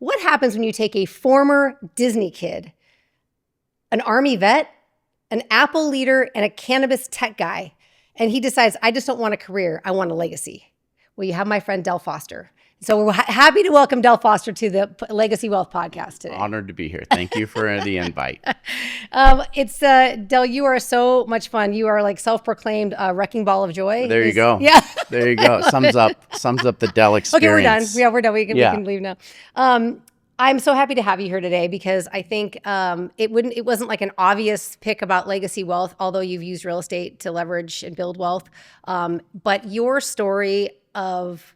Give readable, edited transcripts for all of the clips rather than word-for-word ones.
What happens when you take a former Disney kid, an Army vet, an Apple leader, and a cannabis tech guy, and he decides, I just don't want a career, I want a legacy? Well, you have my friend Dell Foster. So we're happy to welcome Dell Foster to the Legacy Wealth podcast today. Honored to be here. Thank you for the invite. Dell, you are so much fun. You are like self-proclaimed wrecking ball of joy. There you go. Yeah. There you go. Sums up the Dell experience. Okay, we're done. Yeah, we're done. We can leave now. I'm so happy to have you here today because I think it wasn't like an obvious pick about legacy wealth, although you've used real estate to leverage and build wealth. But your story of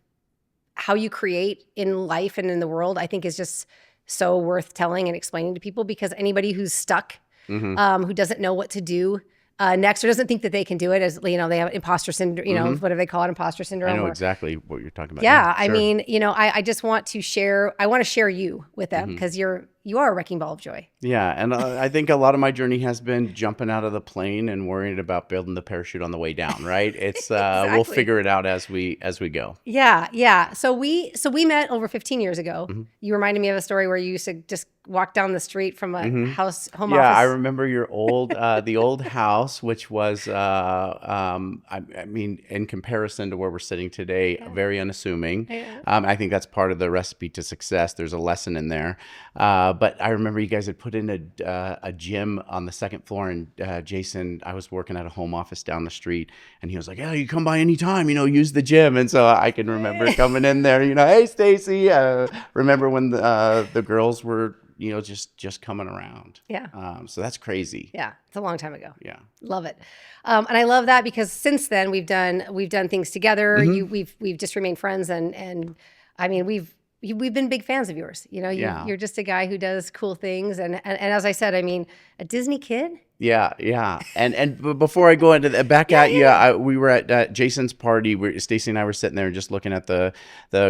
how you create in life and in the world, I think is just so worth telling and explaining to people, because anybody who's stuck, who doesn't know what to do next, or doesn't think that they can do it, as they have imposter syndrome, what do they call it? Imposter syndrome. I know exactly what you're talking about. Yeah. Sure. I mean, I just want to share you with them because you are a wrecking ball of joy. Yeah. And I think a lot of my journey has been jumping out of the plane and worrying about building the parachute on the way down, right? It's, Exactly. We'll figure it out as we go. Yeah. Yeah. So we met over 15 years ago. You reminded me of a story where you used to just walk down the street from a home office. Yeah, I remember your the old house, which was, I mean, in comparison to where we're sitting today, very unassuming. Yeah. I think that's part of the recipe to success. There's a lesson in there. But I remember you guys had put in a gym on the second floor, and Jason, I was working at a home office down the street, and he was like, "Yeah, you come by anytime, use the gym." And so I can remember coming in there, "Hey, Stacy." Remember when the girls were, just coming around. Yeah. So that's crazy. Yeah. It's a long time ago. Yeah. Love it. And I love that because since then we've done things together. We've just remained friends, and I mean, we've been big fans of yours. You're just a guy who does cool things. And as I said, I mean, a Disney kid. Yeah. And before I go into that, we were at Jason's party. Stacy and I were sitting there just looking at the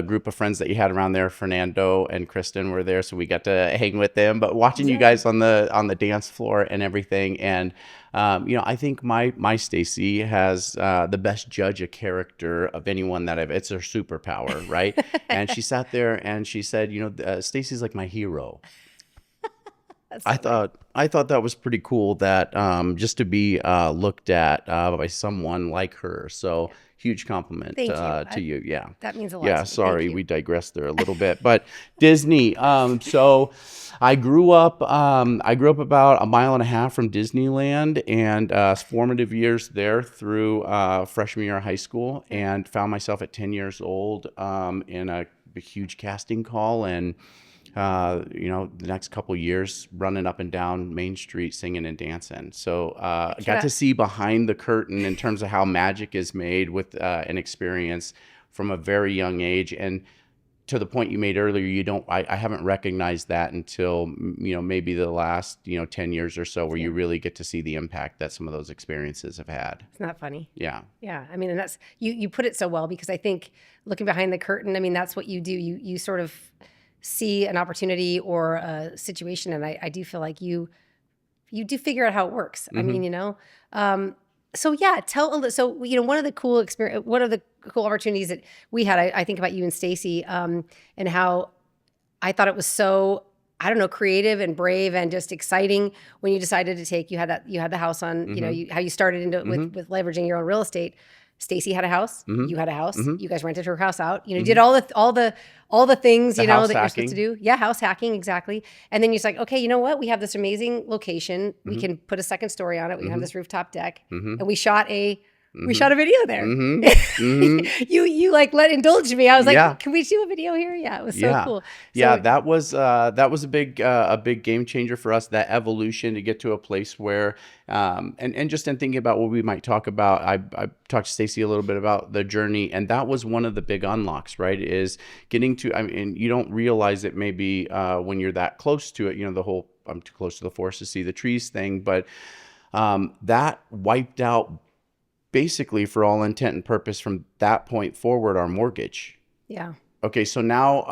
group of friends that you had around there. Fernando and Kristen were there, so we got to hang with them. But watching you guys on the dance floor and everything, and I think my Stacy has the best judge of character of anyone it's her superpower, right? And she sat there and she said, Stacy's like my hero. I thought that was pretty cool that just to be looked at by someone like her. So huge compliment to you. Yeah, that means a lot. Yeah, sorry, we digressed there a little bit, but Disney. So I grew up about a mile and a half from Disneyland, and formative years there through freshman year of high school, and found myself at 10 years old in a huge casting call, and the next couple of years running up and down Main Street singing and dancing. So I got to see behind the curtain in terms of how magic is made with an experience from a very young age. And to the point you made earlier, I haven't recognized that until, maybe the last, 10 years or so, where you really get to see the impact that some of those experiences have had. It's not funny. Yeah. Yeah. I mean, and that's, you put it so well, because I think looking behind the curtain, I mean, that's what you do. You sort of see an opportunity or a situation, and I do feel like you do figure out how it works. I mean, so yeah, one of the cool opportunities that we had, I think about you and Stacy, and how I thought it was so, I don't know, creative and brave and just exciting when you decided to you had the house on, how you started into with leveraging your own real estate. Stacy had a house, you had a house, you guys rented her house out, did all the things, that you're supposed to do. Yeah. House hacking. Exactly. And then you're just like, okay, you know what? We have this amazing location. We can put a second story on it. We can have this rooftop deck, and we shot a video there. You like indulge me. I was like, can we do a video here? Yeah. It was so cool. So, that was a big game changer for us, that evolution to get to a place where, and just in thinking about what we might talk about, I talked to Stacy a little bit about the journey, and that was one of the big unlocks, right? Is getting to, you don't realize it maybe when you're that close to it, the whole, I'm too close to the forest to see the trees thing, but that wiped out, basically, for all intent and purpose, from that point forward, our mortgage. Yeah. Okay, so now,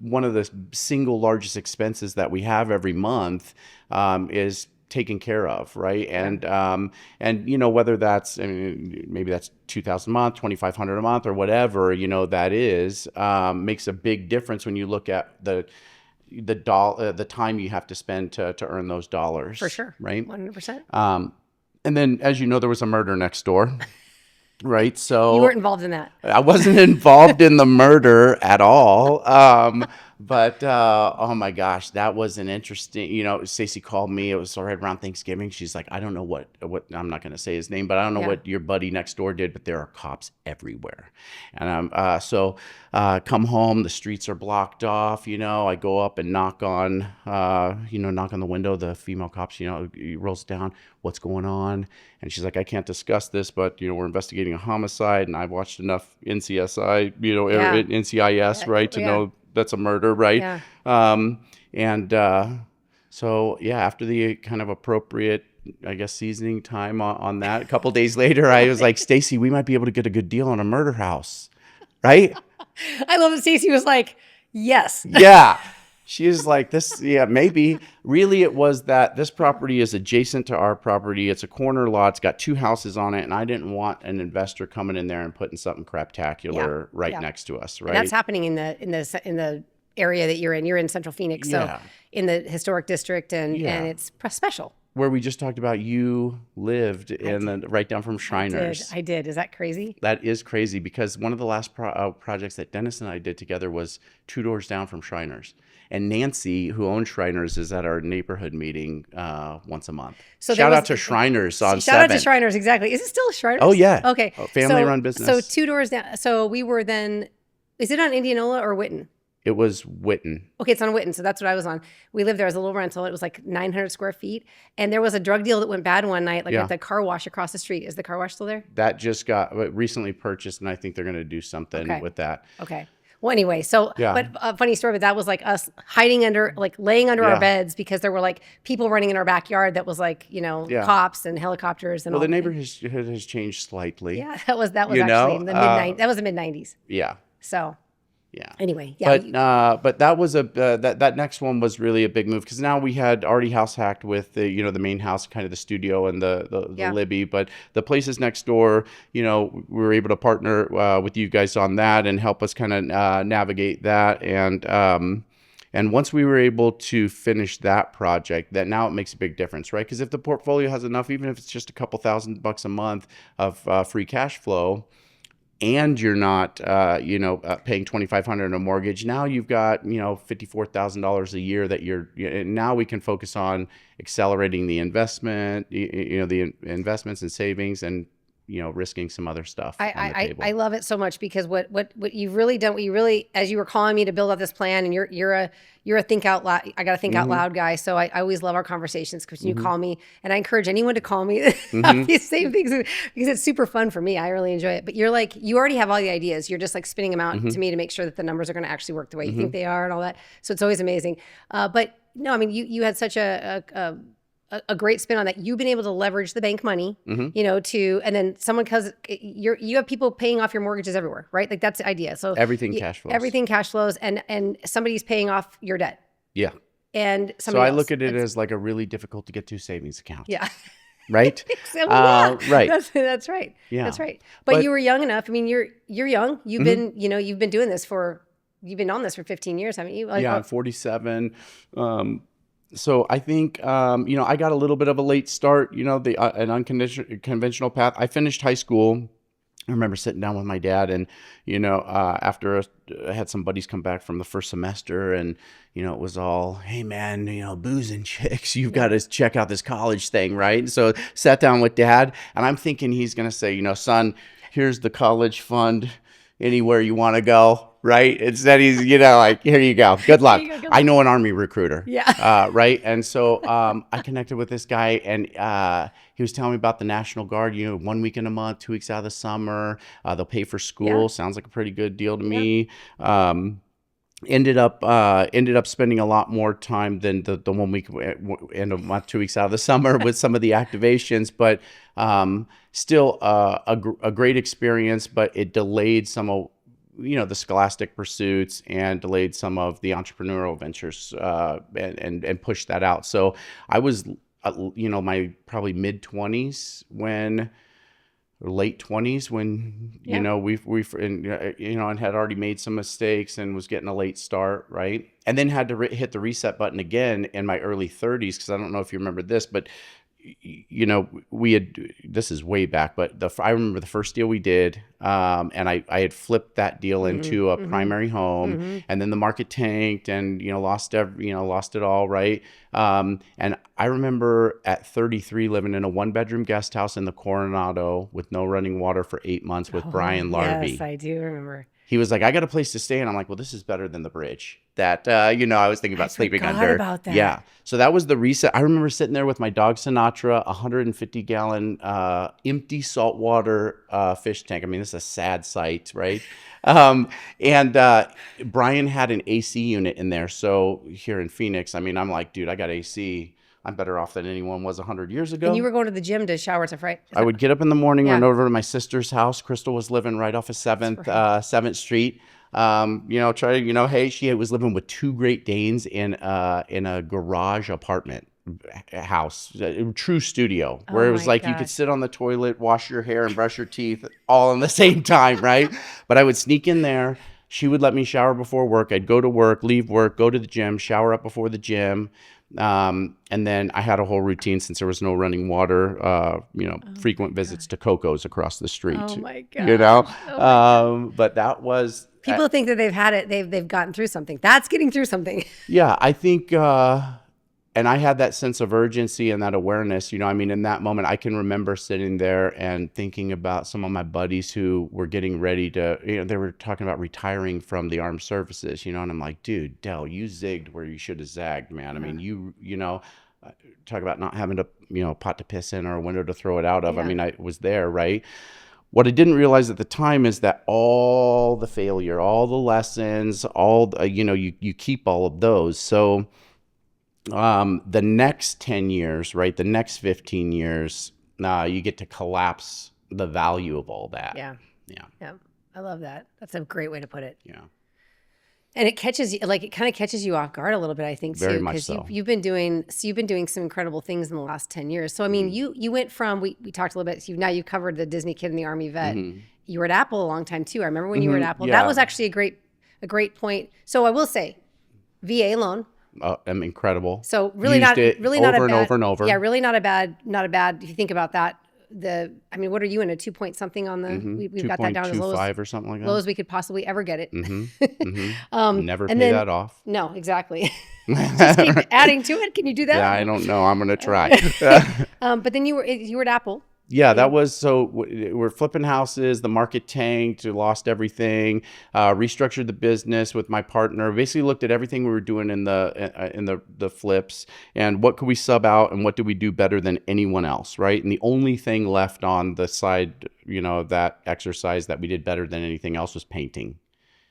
one of the single largest expenses that we have every month is taken care of, right? And you know, whether that's, I mean, maybe that's 2,000 a month, 2,500 a month, or whatever, you know, that is, makes a big difference when you look at the time you have to spend to earn those dollars. For sure. Right. 100%. And then, as you know, there was a murder next door. Right. So You weren't involved in that. I wasn't involved in the murder at all. But oh my gosh, that was an interesting, you know, Stacy called me. It was right around Thanksgiving. She's like, I don't know what I'm not going to say his name, but I don't know what your buddy next door did, but there are cops everywhere. And come home, the streets are blocked off. You know, I go up and knock on the window. The female cops, you know, he rolls down. What's going on? And she's like, I can't discuss this, but, you know, we're investigating a homicide, and I've watched enough NCSI, you know, NCIS, right, to know that's a murder, right? Yeah. So, yeah, after the kind of appropriate, I guess, seasoning time on that, a couple days later, I was like, Stacy, we might be able to get a good deal on a murder house, right? I love that Stacy was like, yes. Yeah. She is like, this, yeah, maybe. Really, it was that this property is adjacent to our property. It's a corner lot. It's got 2 houses on it, and I didn't want an investor coming in there and putting something craptacular next to us, right? And that's happening in the area that you're in. You're in Central Phoenix, so in the historic district, and it's special. Where we just talked about, you lived right down from Shriners. I did. Is that crazy? That is crazy, because one of the last projects that Dennis and I did together was 2 doors down from Shriners. And Nancy, who owns Shriners, is at our neighborhood meeting once a month. So shout out to Shriners on 7th. Shout out to Shriners, exactly. Is it still Shriners? Oh, yeah. Okay. Family-run business. So 2 doors down. So we were then, is it on Indianola or Whitten? It was Whitten. Okay, it's on Whitten, so that's what I was on. We lived there as a little rental. It was like 900 square feet. And there was a drug deal that went bad one night, like at the car wash across the street. Is the car wash still there? That just got recently purchased, and I think they're going to do something with that. Okay. Well, anyway, so, but a funny story, but that was like us hiding under, like laying under our beds, because there were like people running in our backyard that was like, you know, cops and helicopters and all. Well, the neighborhood has changed slightly. Yeah, that was actually in the mid-90s. That was the mid-90s. Yeah. So. Yeah. Anyway, but that was that next one was really a big move, because now we had already house hacked with the the main house, kind of the studio and the Libby, but the places next door, you know, we were able to partner with you guys on that and help us kind of navigate that, and once we were able to finish that project, that now it makes a big difference, right? Because if the portfolio has enough, even if it's just a couple $1,000 a month of free cash flow, and you're not, paying $2,500 in a mortgage, now you've got, $54,000 a year that and now we can focus on accelerating the investment, the investments and savings, and risking some other stuff on the table. I love it so much, because what you've really done, as you were calling me to build out this plan, and you're a think out loud, I got to think out loud guy. So I always love our conversations, because you call me, and I encourage anyone to call me about these same things, because it's super fun for me. I really enjoy it. But you're like, you already have all the ideas. You're just like spinning them out to me to make sure that the numbers are going to actually work the way you think they are and all that. So it's always amazing. But no, I mean, you had such a great spin on that. You've been able to leverage the bank money, and then because you have people paying off your mortgages everywhere, right? Like that's the idea. So everything cash flows, and somebody's paying off your debt. Yeah. And so I look at it as like a really difficult to get to savings account. Yeah. Right. Right. That's right. Yeah. That's right. But you were young enough. I mean, you're young. You've been, you've been doing this you've been on this for 15 years, haven't you? Yeah, I'm 47. So I think, I got a little bit of a late start, an unconventional path. I finished high school. I remember sitting down with my dad, and, after I had some buddies come back from the first semester, and, it was all, hey man, booze and chicks, you've got to check out this college thing, right? So sat down with dad, and I'm thinking he's going to say, son, here's the college fund, anywhere you want to go. Right. Instead, he's, like, here you go. Good luck. I know an Army recruiter. Yeah. Right. And so I connected with this guy, and he was telling me about the National Guard, 1 week in a month, 2 weeks out of the summer. They'll pay for school. Yeah. Sounds like a pretty good deal to me. Ended up spending a lot more time than the 1 week in a month, 2 weeks out of the summer with some of the activations, but still a great experience, but it delayed some of the scholastic pursuits and delayed some of the entrepreneurial ventures and pushed that out. So I was my probably mid 20s when, or late 20s when, Yeah. and had already made some mistakes and was getting a late start, right? And then had to hit the reset button again in my early 30s, because I don't know if you remember this, but we had, this is way back, but I remember the first deal we did, and I had flipped that deal into a primary home, and then the market tanked, and lost it all, right? And I remember at 33 living in a 1-bedroom guest house in the Coronado with no running water for 8 months with Brian Larvey. Yes, I do remember. He was like, I got a place to stay. And I'm like, well, this is better than the bridge that, I was thinking about sleeping forgot under. about that. Yeah. So that was the reset. I remember sitting there with my dog Sinatra, 150-gallon empty saltwater fish tank. I mean, this is a sad sight, right? And Brian had an AC unit in there. So here in Phoenix, I mean, I'm like, dude, I got AC. I'm better off than anyone was 100 years ago. And you were going to the gym to shower stuff, right? I would get up in the morning, Yeah. run over to my sister's house. Crystal was living right off of 7th Street. Hey, she was living with 2 Great Danes in a garage apartment house, a true studio, where it was like you could sit on the toilet, wash your hair, and brush your teeth all in the same time, right? But I would sneak in there. She would let me shower before work. I'd go to work, leave work, go to the gym, shower up before the gym. And then I had a whole routine since there was no running water, frequent visits to Coco's across the street. Oh my God. But that was... People think that they've had it, they've gotten through something. That's getting through something. Yeah, I think... and I had that sense of urgency and that awareness, in that moment, I can remember sitting there and thinking about some of my buddies who were getting ready to, they were talking about retiring from the armed services, and I'm like, dude, Dell, you zigged where you should have zagged, man. I mean, talk about not having a pot to piss in or a window to throw it out of. Yeah. I mean, I was there, right? What I didn't realize at the time is that all the failure, all the lessons, you keep all of those. So, the next 10 years, right? The next 15 years, you get to collapse the value of all that. Yeah. Yeah. Yeah. I love that. That's a great way to put it. Yeah. And it catches you, it kind of catches you off guard a little bit, I think, too. Very much so. You've been doing some incredible things in the last 10 years. So, I mean, you went from, we talked a little bit, so now you covered the Disney kid and the Army vet. You were at Apple a long time too. I remember when you were at Apple. Yeah. That was actually a great point. So I will say, VA loan. Incredible. So really Used not it really over not a and bad, over and over. Yeah, really not a bad. If you think about that. What are you in a 2 point something on the? We've got that down as low as or something like that. Low as we could possibly ever get it. Never pay that off. No, exactly. Just keep adding to it. Can you do that? Yeah, I don't know. I'm gonna try. But then you were at Apple. Yeah, that was, so we're flipping houses, the market tanked, we lost everything, restructured the business with my partner, basically looked at everything we were doing in the flips and what could we sub out and what did we do better than anyone else, right? And the only thing left on the side, of that exercise that we did better than anything else was painting.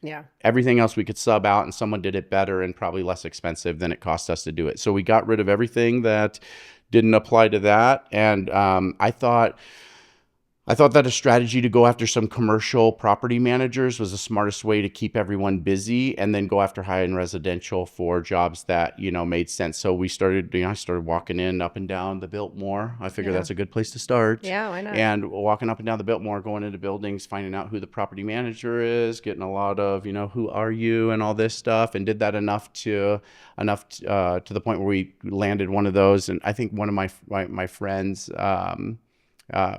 Yeah. Everything else we could sub out and someone did it better and probably less expensive than it cost us to do it. So we got rid of everything that didn't apply to that. And I thought that a strategy to go after some commercial property managers was the smartest way to keep everyone busy and then go after high-end residential for jobs that, made sense. So we started, I started walking in up and down the Biltmore. I figured that's a good place to start. Yeah, why not? And walking up and down the Biltmore, going into buildings, finding out who the property manager is, getting a lot of, who are you and all this stuff, and did that enough to the point where we landed one of those. And I think one of my friends,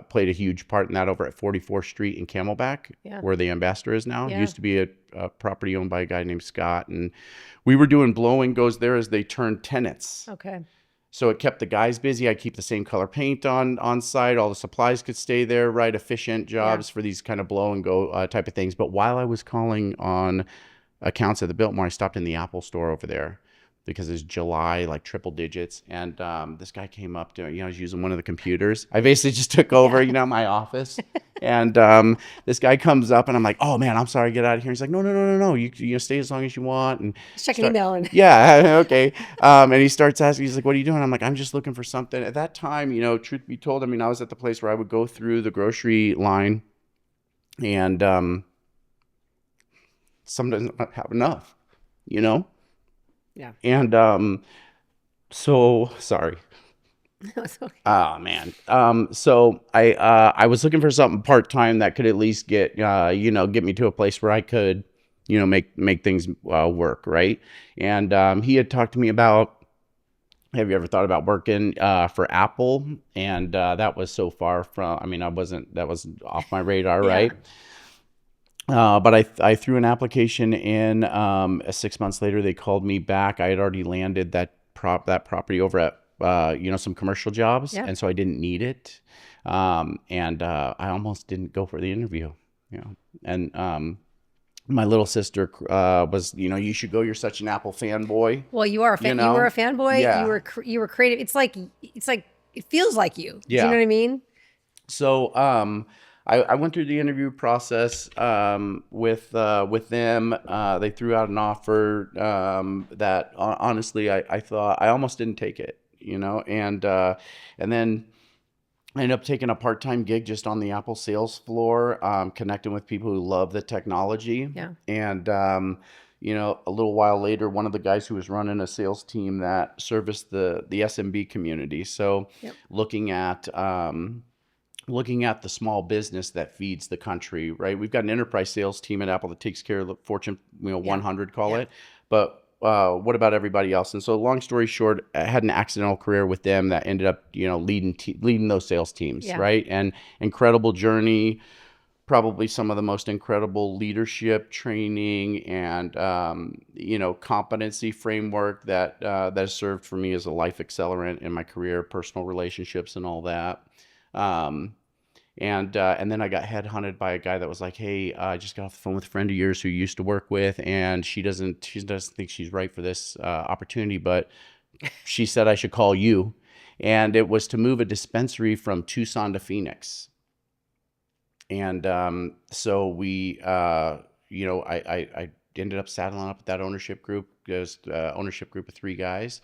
played a huge part in that over at 44th Street in Camelback, where the Ambassador is now. It used to be a property owned by a guy named Scott. And we were doing blow and goes there as they turned tenants. Okay. So it kept the guys busy. I'd keep the same color paint on site. All the supplies could stay there, right? Efficient jobs for these kind of blow and go type of things. But while I was calling on accounts at the Biltmore, I stopped in the Apple store over there, because it's July, like triple digits. And this guy came up to, I was using one of the computers. I basically just took over, my office. And this guy comes up and I'm like, oh man, I'm sorry, get out of here. He's like, no. You stay as long as you want. And just check an email. Yeah, okay. And he starts asking, he's like, what are you doing? I'm like, I'm just looking for something. At that time, truth be told, I was at the place where I would go through the grocery line and sometimes not have enough, Yeah. And so sorry. No, it's okay. Oh man. So I was looking for something part time that could at least get get me to a place where I could make things work, right? And he had talked to me about, have you ever thought about working for Apple? And that was so far from, I mean, that was off my radar, Yeah. right? But I threw an application in. 6 months later, they called me back. I had already landed that property over at some commercial jobs, Yeah. and so I didn't need it. And I almost didn't go for the interview. And my little sister was, you should go. You're such an Apple fanboy. Well, you are a fan. You were a fanboy. Yeah, You were creative. It's like it feels like you. Do you know yeah. what I mean? So I went through the interview process with them. They threw out an offer that honestly I thought I almost didn't take it, and then I ended up taking a part-time gig just on the Apple sales floor, connecting with people who love the technology. Yeah. And a little while later, one of the guys who was running a sales team that serviced the SMB community. So Yep. looking at the small business that feeds the country, right? We've got an enterprise sales team at Apple that takes care of the Fortune 100, call Yeah. it. But what about everybody else? And so, long story short, I had an accidental career with them that ended up, leading those sales teams, Yeah. right? And incredible journey, probably some of the most incredible leadership training and competency framework that has served for me as a life accelerant in my career, personal relationships, and all that. And then I got headhunted by a guy that was like, "Hey, I just got off the phone with a friend of yours who you used to work with, and she doesn't think she's right for this opportunity, but she said I should call you." And it was to move a dispensary from Tucson to Phoenix. And so I ended up saddling up with that ownership group. There's ownership group of 3 guys.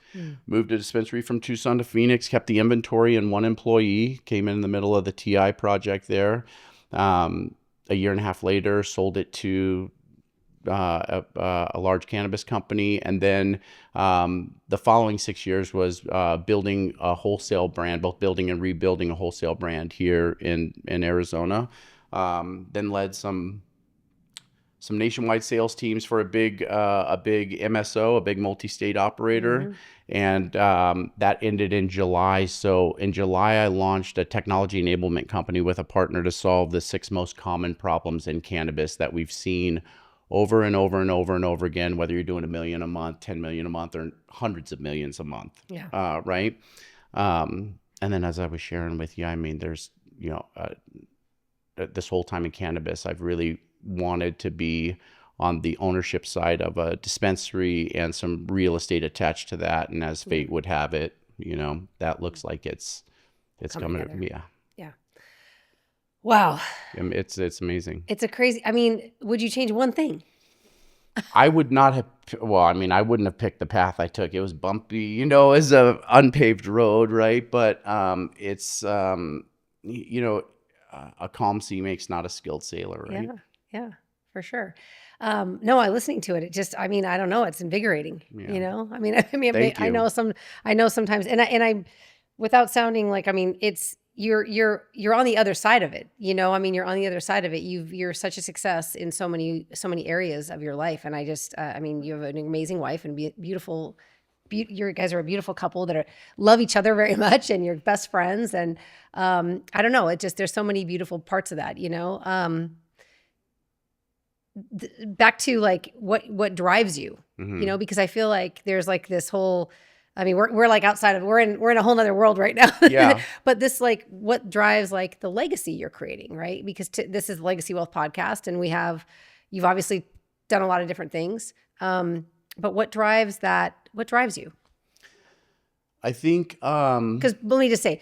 Moved a dispensary from Tucson to Phoenix, kept the inventory and 1 employee, came in the middle of the TI project there. A year and a half later, sold it to a large cannabis company. And then the following 6 years was building a wholesale brand, both building and rebuilding a wholesale brand here in Arizona. Then led some nationwide sales teams for a big MSO, a big multi-state operator. And that ended in July. So in July, I launched a technology enablement company with a partner to solve the 6 most common problems in cannabis that we've seen over and over and over and over again, whether you're doing $1 million a month, 10 million a month, or hundreds of millions a month. Yeah. Right. And then, as I was sharing with you, I mean, there's, this whole time in cannabis, I've really wanted to be on the ownership side of a dispensary and some real estate attached to that. And as fate would have it, that looks like it's coming. Together. Yeah. Yeah. Wow. It's amazing. It's a crazy. I mean, would you change one thing? I would not have. Well, I mean, I wouldn't have picked the path I took. It was bumpy, as a unpaved road, right? But it's a calm sea makes not a skilled sailor, right? Yeah. Yeah, for sure. No, I listening to it. It just, I mean, I don't know. It's invigorating. Yeah. I mean, Thank I you. know sometimes, and I, without sounding like, I mean, it's you're on the other side of it. I mean, you're on the other side of it. You're such a success in so many areas of your life, and I just, I mean, you have an amazing wife and beautiful. You guys are a beautiful couple that love each other very much, and you're best friends. And I don't know. It just, there's so many beautiful parts of that. Back to like what drives you, because I feel like there's like this whole, I mean, we're like outside of, we're in a whole nother world right now. Yeah. But this, like, what drives like the legacy you're creating, right? Because this is the Legacy Wealth podcast, and you've obviously done a lot of different things. But what drives that? What drives you? I think, because let me just say,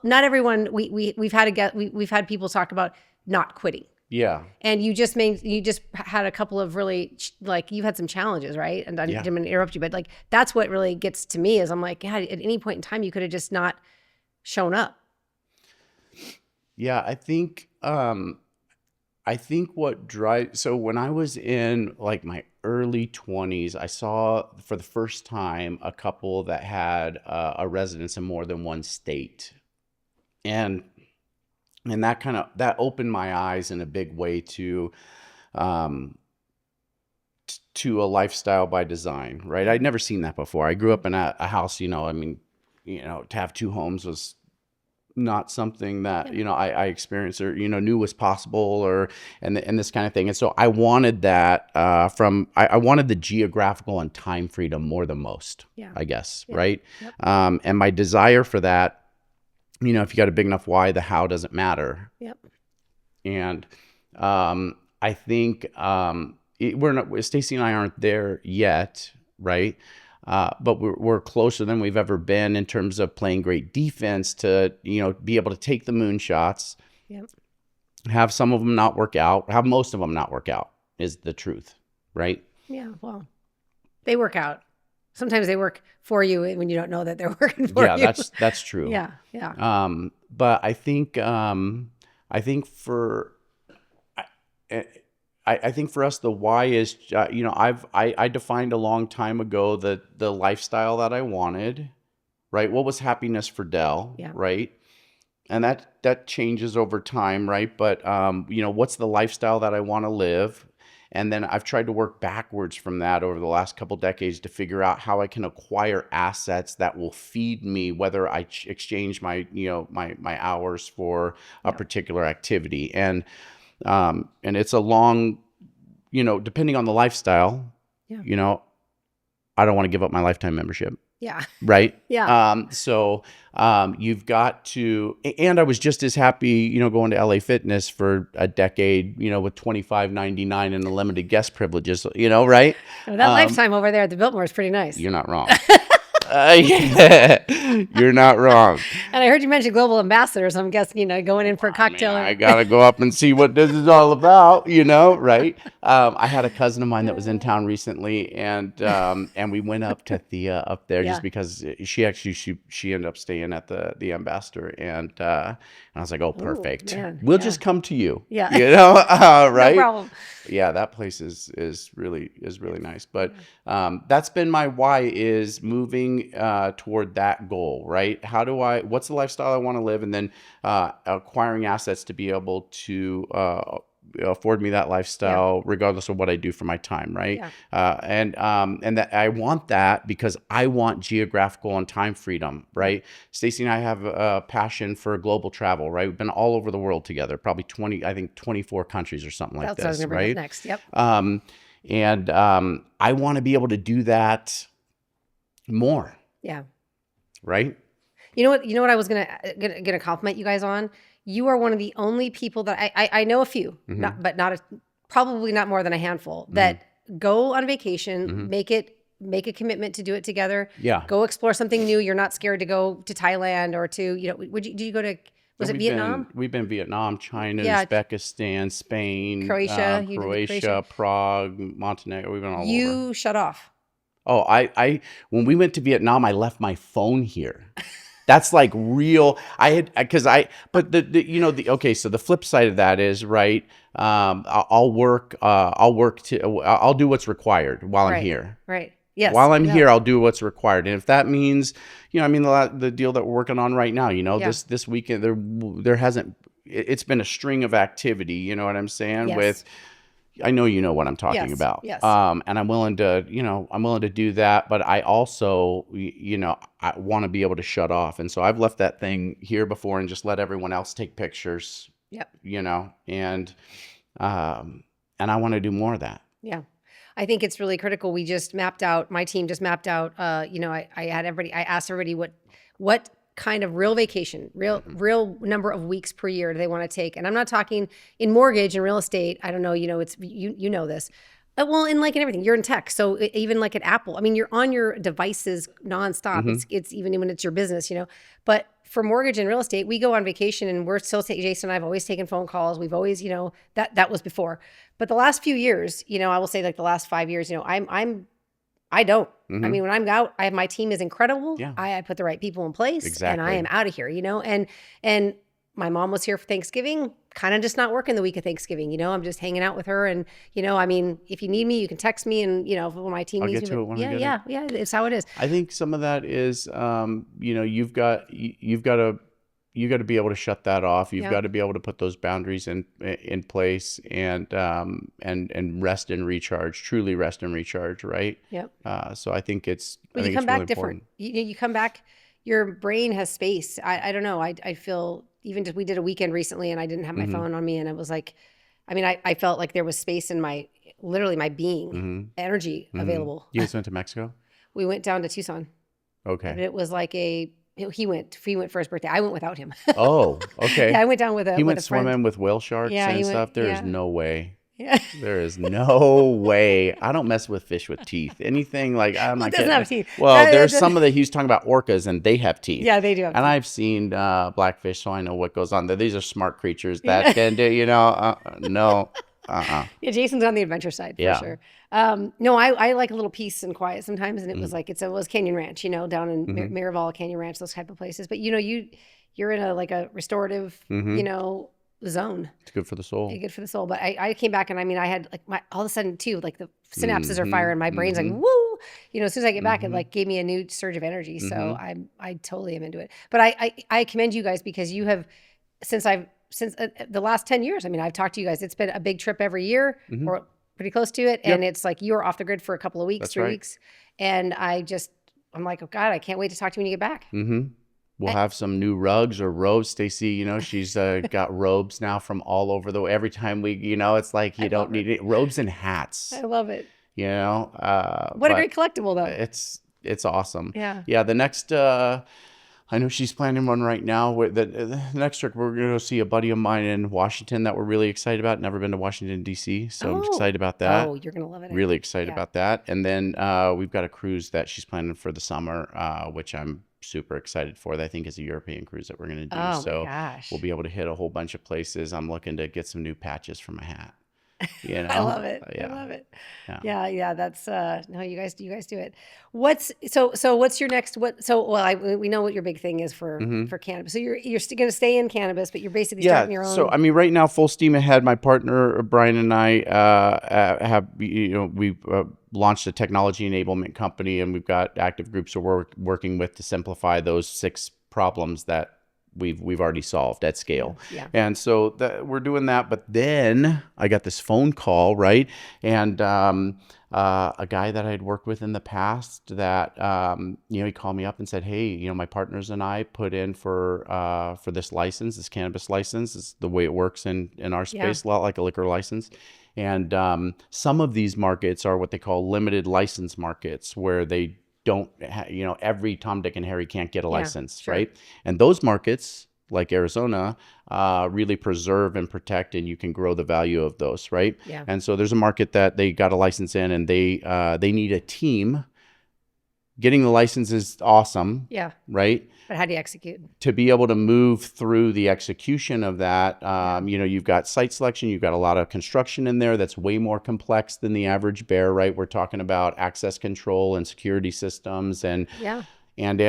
not everyone, we've had people talk about not quitting. Yeah. And you just had a couple of really, like, you've had some challenges, right? And I didn't mean to interrupt you, but like, that's what really gets to me is I'm like, God, at any point in time, you could have just not shown up. Yeah. I think, I I think what drives, so when I was in like my early 20s, I saw for the first time a couple that had a residence in more than one state. And that that opened my eyes in a big way um, to a lifestyle by design, right? I'd never seen that before. I grew up in a house, I mean, to have two homes was not something that I experienced or knew was possible and this kind of thing. And so I wanted that I wanted the geographical and time freedom more than most, I guess, right? Yep. And my desire for that, if you got a big enough why, the how doesn't matter. Yep. And I think we're not, Stacy and I aren't there yet, right? But we're closer than we've ever been in terms of playing great defense to, be able to take the moonshots, have some of them not work out, have most of them not work out is the truth, right? Yeah, well, they work out. Sometimes they work for you when you don't know that they're working for you. Yeah, that's true. Yeah, yeah. But I think for I think for us, the why is, I defined a long time ago the lifestyle that I wanted, right? What was happiness for Dell, right? And that changes over time, right? But, what's the lifestyle that I want to live? And then I've tried to work backwards from that over the last couple decades to figure out how I can acquire assets that will feed me, whether I exchange my, my hours for a particular activity. And it's a long, depending on the lifestyle, I don't want to give up my lifetime membership. Yeah. Right. Yeah. So you've got to, and I was just as happy, going to LA Fitness for a decade, with $25.99 and the limited guest privileges, right? Oh, that lifetime over there at the Biltmore is pretty nice. You're not wrong. You're not wrong. And I heard you mention global ambassadors. So I'm guessing, going in for a cocktail. I got to go up and see what this is all about, right? I had a cousin of mine that was in town recently, and we went up to Thea up there just because she ended up staying at the ambassador, and I was like, oh, perfect. Ooh, we'll just come to you. Yeah. Right? No problem. Yeah, that place is really nice. But that's been my why, is moving toward that goal, right? What's the lifestyle I want to live, and then acquiring assets to be able to afford me that lifestyle regardless of what I do for my time, right? And that I want that because I want geographical and time freedom, right? Stacy and I have a passion for global travel, right? We've been all over the world together, probably 24 countries or something like That's what I was this, gonna bring right? up next. Yep. And I want to be able to do that more. Yeah. Right. You know what I was gonna compliment you guys on? You are one of the only people that I know a few, probably not more than a handful, that go on vacation, make a commitment to do it together. Yeah. Go explore something new. You're not scared to go to Thailand or to, did you go to, was it Vietnam? We've been Vietnam, China, Uzbekistan, Spain, Croatia, Prague, Montenegro. We've been all over. You shut off. Oh, I when we went to Vietnam, I left my phone here. That's like real. Okay. So the flip side of that is, right. I'll do what's required while I'm here. Right. Yes. While I'm here, I'll do what's required. And if that means, the deal that we're working on right now, this weekend, there hasn't, it's been a string of activity, you know what I'm saying? Yes. I know you know what I'm talking about. Yes. And I'm willing to do that, but I also, I want to be able to shut off. And so I've left that thing here before and just let everyone else take pictures. Yep. And I want to do more of that. Yeah. I think it's really critical. My team just mapped out, I asked everybody what kind of real vacation, real number of weeks per year do they want to take? And I'm not talking in mortgage and real estate. I don't know, it's, you know this. Well, in everything, you're in tech. So even like at Apple, I mean, you're on your devices nonstop. It's even when it's your business, but for mortgage and real estate, we go on vacation and we're still, Jason and I have always taken phone calls. We've always, that was before, but the last few years, I will say like the last 5 years, I don't. I mean, when I'm out, my team is incredible. Yeah. I put the right people in place, Exactly. and I am out of here, and my mom was here for Thanksgiving, kind of just not working the week of Thanksgiving. I'm just hanging out with her. And, I mean, if you need me, you can text me and, when my team I'll needs get me. to it But when I get yeah, it's how it is. I think some of that is, you've got to be able to shut that off. You've Yeah. got to be able to put those boundaries in place and rest and recharge, truly rest and recharge, right? Yep. So I think it's But you it's come really back different. important. You come back, your brain has space. I don't know. I feel even just we did a weekend recently and I didn't have my phone on me and it was like, I mean, I felt like there was space in literally my being, energy available. You guys went to Mexico? We went down to Tucson. Okay. And it was like he went for his birthday. I went without him. Oh, okay. Yeah, I went down with He with went a friend. swimming with whale sharks Yeah, and he went. stuff. There is Yeah. no way. Yeah. There is no way. I don't mess with fish with teeth. Anything like I'm Well, not it doesn't getting. have teeth. Well, That there's doesn't- some of the he was talking about orcas and they have teeth. Yeah, they do have And teeth. I've seen blackfish, so I know what goes on there. These are smart creatures that can do. No. Yeah, Jason's on the adventure side for Yeah. sure. No, I like a little peace and quiet sometimes, and it was like it was Canyon Ranch, down in Miraval, Canyon Ranch, those type of places. But you're in a restorative, zone. It's good for the soul. Good for the soul. But I came back and I mean I had like all of a sudden too, like the synapses are firing, my brain's like woo. As soon as I get back, it like gave me a new surge of energy. So I totally am into it. But I commend you guys because you have since the last 10 years, I mean, I've talked to you guys. It's been a big trip every year or pretty close to it. And it's like you're off the grid for a couple of weeks, That's 3 right. weeks. And I'm like, oh God, I can't wait to talk to you when you get back. We'll have some new rugs or robes. Stacy, she's got robes now from all over every time we, it's like you don't need it. Robes and hats. I love it. What a great collectible though. It's awesome. Yeah. Yeah. The next, I know she's planning one right now. The next trip, we're going to go see a buddy of mine in Washington that we're really excited about. Never been to Washington, D.C., so I'm excited about that. Oh, you're going to love it. Really excited about that. And then we've got a cruise that she's planning for the summer, which I'm super excited for. That I think is a European cruise that we're going to do. Oh, so my gosh. we'll be able to hit a whole bunch of places. I'm looking to get some new patches for my hat. I love it. Yeah. I love it. Yeah. Yeah. That's no, you guys do it. What's your next we know what your big thing is for cannabis. So you're still going to stay in cannabis, but you're basically starting your own. So I mean, right now, full steam ahead. My partner Brian and I have we've launched a technology enablement company, and we've got active groups that we're working with to simplify those 6 problems that we've already solved at scale. Yeah. And so we're doing that. But then I got this phone call, right? And a guy that I'd worked with in the past that, he called me up and said, hey, my partners and I put in for this license, this cannabis license. It's the way it works in our space, a lot like a liquor license. And some of these markets are what they call limited license markets, where they don't, every Tom, Dick, and Harry can't get a license, sure. right? And those markets, like Arizona, really preserve and protect, and you can grow the value of those, right? Yeah. And so there's a market that they got a license in, and they need a team. Getting the license is awesome, Yeah. right? But how do you execute? To be able to move through the execution of that, you've got site selection, you've got a lot of construction in there that's way more complex than the average bear, right? We're talking about access control and security systems and right? And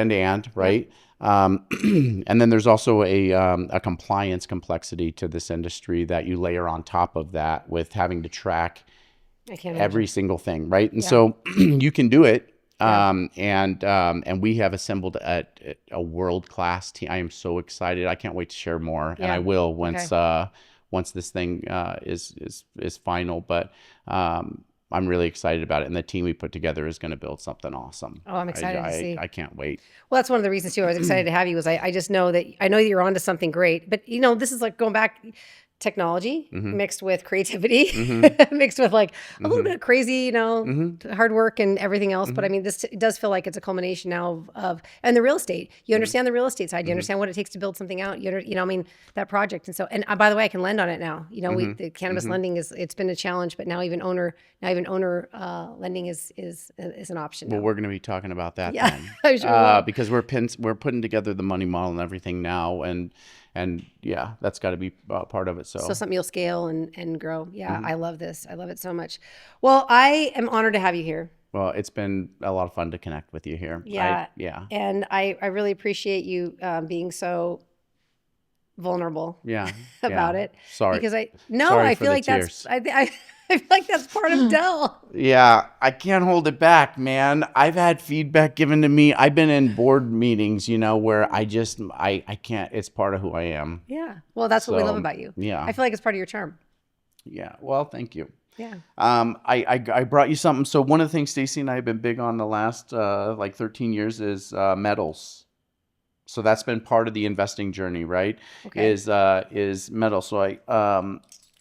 then there's also a compliance complexity to this industry that you layer on top of that with having to track every single thing, right? And so you can do it. And we have assembled a world-class team. I am so excited. I can't wait to share more, and I will once this thing is final. But I'm really excited about it, and the team we put together is going to build something awesome. Oh, I'm excited to see. I can't wait. Well, that's one of the reasons too. I was excited to have you. Was I just know that you're onto something great. But this is like going back. Technology mixed with creativity, mixed with like a little bit of crazy, hard work and everything else. But I mean, it does feel like it's a culmination now of and the real estate. You understand the real estate side. You understand what it takes to build something out. I mean, that project. And so, and by the way, I can lend on it now. The cannabis lending it's been a challenge, but now even owner lending is an option. Well, now. we're going to be talking about that then. I'm sure because we're putting together the money model and everything now, and yeah, that's got to be part of it. So something you'll scale and grow. Yeah, I love this. I love it so much. Well, I am honored to have you here. Well, it's been a lot of fun to connect with you here. Yeah. And I really appreciate you being so vulnerable Yeah. about Yeah. it. Sorry. Because I Sorry for feel the like tears. I feel like that's part of Dell. Yeah, I can't hold it back, man. I've had feedback given to me. I've been in board meetings, where I can't. It's part of who I am. Yeah. Well, that's what we love So, about you. yeah. I feel like it's part of your charm. Yeah. Well, thank you. Yeah. I brought you something. So one of the things Stacy and I have been big on the last like 13 years is metals. So that's been part of the investing journey, right? Okay. Is metal. So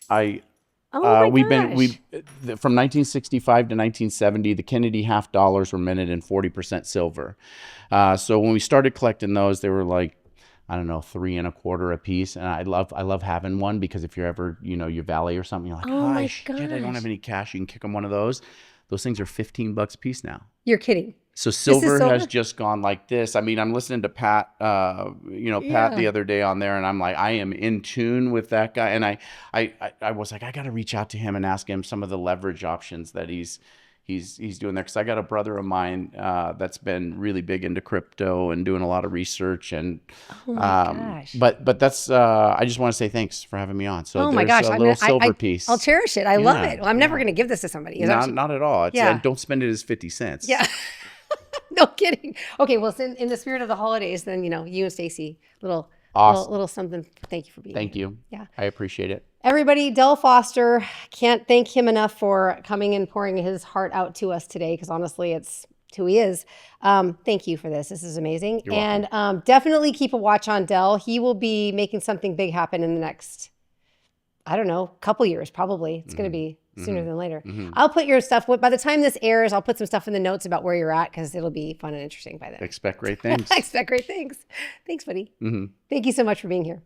I Oh my we've gosh. from 1965 to 1970, the Kennedy half dollars were minted in 40% silver. So when we started collecting those, they were like, I don't know, 3 1/4 a piece. And I love having one, because if you're ever, your valet or something, you're like, Oh hi, my shit, I don't gosh. have any cash. You can kick them one of those. Those things are $15 a piece now. You're kidding. So This is silver has silver? just gone like this. I mean, I'm listening to Pat, Pat Yeah. the other day on there, and I'm like, I am in tune with that guy. And I was like, I got to reach out to him and ask him some of the leverage options that he's doing there. Because I got a brother of mine that's been really big into crypto and doing a lot of research. And Oh my gosh. but that's I just want to say thanks for having me on. So Oh my there's gosh. a little silver piece. I'll cherish it. I love Yeah, it. Well, I'm never yeah. going to give this to somebody. It's actually- Not at all. It's, Yeah. and don't spend it as 50 cents. Yeah. No kidding. Okay, well, in the spirit of the holidays, then you and Stacy, Awesome. little something. Thank you for being Thank here. you. Yeah. I appreciate it. Everybody, Dell Foster, can't thank him enough for coming and pouring his heart out to us today, because honestly, it's who he is. Thank you for this. This is amazing. You're welcome. And definitely keep a watch on Dell. He will be making something big happen in the next, I don't know, couple years, probably. It's going to be sooner than later. I'll put your stuff, by the time this airs, I'll put some stuff in the notes about where you're at, because it'll be fun and interesting by then. Expect great things. I expect great things. Thanks, buddy. Thank you so much for being here.